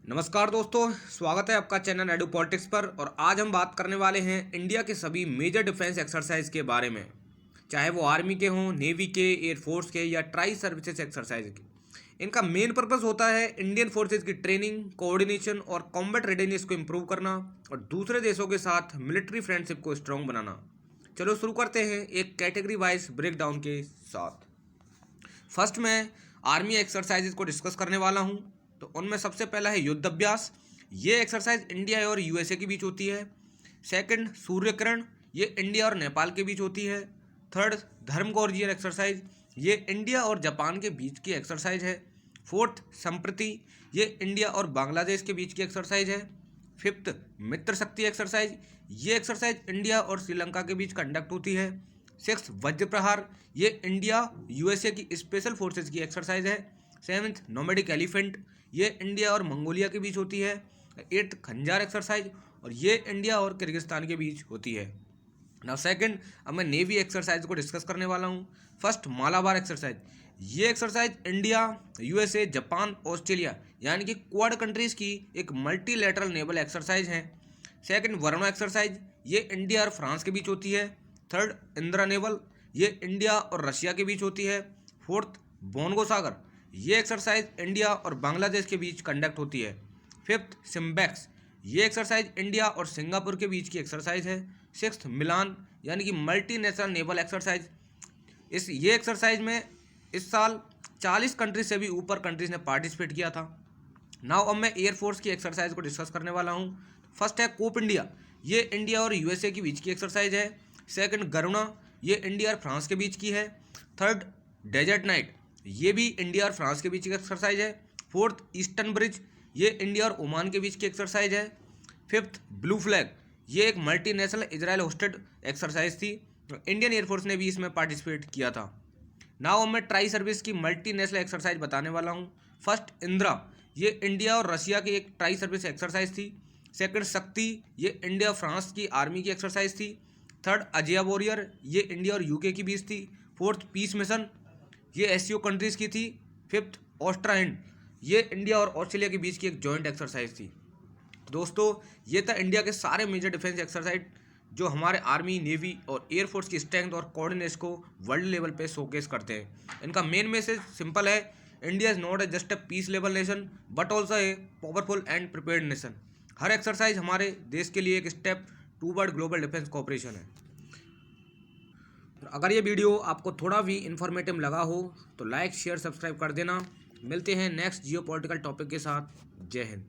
नमस्कार दोस्तों, स्वागत है आपका चैनल एडू पॉलिटिक्स पर। और आज हम बात करने वाले हैं इंडिया के सभी मेजर डिफेंस एक्सरसाइज के बारे में, चाहे वो आर्मी के हों, नेवी के, एयरफोर्स के या ट्राई सर्विसेज एक्सरसाइज के। इनका मेन पर्पस होता है इंडियन फोर्सेज की ट्रेनिंग, कोऑर्डिनेशन और कॉम्बैट रेडीनेस को इम्प्रूव करना और दूसरे देशों के साथ मिलिट्री फ्रेंडशिप को स्ट्रॉन्ग बनाना। चलो शुरू करते हैं एक कैटेगरी वाइज ब्रेकडाउन के साथ। फर्स्ट मैं आर्मी एक्सरसाइजेज को डिस्कस करने वाला हूँ। तो उनमें सबसे पहला है युद्ध अभ्यास। ये एक्सरसाइज इंडिया और यूएसए के बीच होती है। सेकंड सूर्यकिरण, ये इंडिया और नेपाल के बीच होती है। थर्ड धर्मगोरजियन एक्सरसाइज, ये इंडिया और जापान के बीच की एक्सरसाइज है। फोर्थ संप्रति, ये इंडिया और बांग्लादेश के बीच की एक्सरसाइज है। फिफ्थ मित्र शक्ति एक्सरसाइज, ये एक्सरसाइज इंडिया और श्रीलंका के बीच कंडक्ट होती है। सिक्स वज्र प्रहार, ये इंडिया यूएसए की स्पेशल फोर्सेज की एक्सरसाइज है। सेवन्थ नोमैडिक एलिफेंट, ये इंडिया और मंगोलिया के बीच होती है। एट्थ खंजार एक्सरसाइज, और ये इंडिया और किर्गिस्तान के बीच होती है। नाउ सेकंड, अब मैं नेवी एक्सरसाइज को डिस्कस करने वाला हूँ। फर्स्ट मालाबार एक्सरसाइज, ये exercise India, USA, Japan, Australia यानी कि क्वाड कंट्रीज की एक मल्टीलैटरल नेवल एक्सरसाइज है। सेकंड वरुणा एक्सरसाइज, ये इंडिया और फ्रांस के बीच होती है। थर्ड इंदिरा नेवल, ये इंडिया और रशिया के बीच होती है। फोर्थ बोनगो सागर, ये एक्सरसाइज इंडिया और बांग्लादेश के बीच कंडक्ट होती है। फिफ्थ सिम्बैक्स, ये एक्सरसाइज इंडिया और सिंगापुर के बीच की एक्सरसाइज है। सिक्स्थ मिलान, यानी कि मल्टी नेशनल नेवल एक्सरसाइज। ये एक्सरसाइज में इस साल 40 कंट्रीज से भी ऊपर कंट्रीज ने पार्टिसिपेट किया था। नाउ अब मैं एयरफोर्स की एक्सरसाइज को डिस्कस करने वाला हूँ। फर्स्ट है कोप इंडिया, ये इंडिया और यूएसए के बीच की एक्सरसाइज है। सेकंड गरुणा, ये इंडिया और फ्रांस के बीच की है। थर्ड डेजर्ट नाइट, ये भी इंडिया और फ्रांस के बीच की एक्सरसाइज है। फोर्थ ईस्टर्न ब्रिज, ये इंडिया और ओमान के बीच की एक्सरसाइज है। फिफ्थ ब्लू फ्लैग, ये एक मल्टीनेशनल इजराइल होस्टेड एक्सरसाइज थी। इंडियन एयरफोर्स ने भी इसमें पार्टिसिपेट किया था। नाउ मैं ट्राई सर्विस की मल्टीनेशनल एक्सरसाइज बताने वाला हूँ। फर्स्ट इंदिरा, ये इंडिया और रशिया की एक ट्राई सर्विस एक्सरसाइज थी। सेकंड शक्ति, ये इंडिया और फ्रांस की आर्मी की एक्सरसाइज थी। थर्ड अजय वॉरियर, ये इंडिया और यूके की बीच थी। फोर्थ पीस मिशन, ये एससीओ कंट्रीज़ की थी। फिफ्थ ऑस्ट्रा हिंड, ये इंडिया और ऑस्ट्रेलिया के बीच की एक जॉइंट एक्सरसाइज थी। दोस्तों, ये था इंडिया के सारे मेजर डिफेंस एक्सरसाइज जो हमारे आर्मी, नेवी और एयरफोर्स की स्ट्रेंथ और कोऑर्डिनेशन को वर्ल्ड लेवल पे शोकेस करते हैं। इनका मेन मैसेज सिंपल है, India is not just a peace level nation but also a powerful and prepared nation. हर एक्सरसाइज हमारे देश के लिए एक step toward global defence cooperation है। अगर ये वीडियो आपको थोड़ा भी इन्फॉर्मेटिव लगा हो तो लाइक, शेयर, सब्सक्राइब कर देना। मिलते हैं नेक्स्ट जियो पॉलिटिकल टॉपिक के साथ। जय हिंद।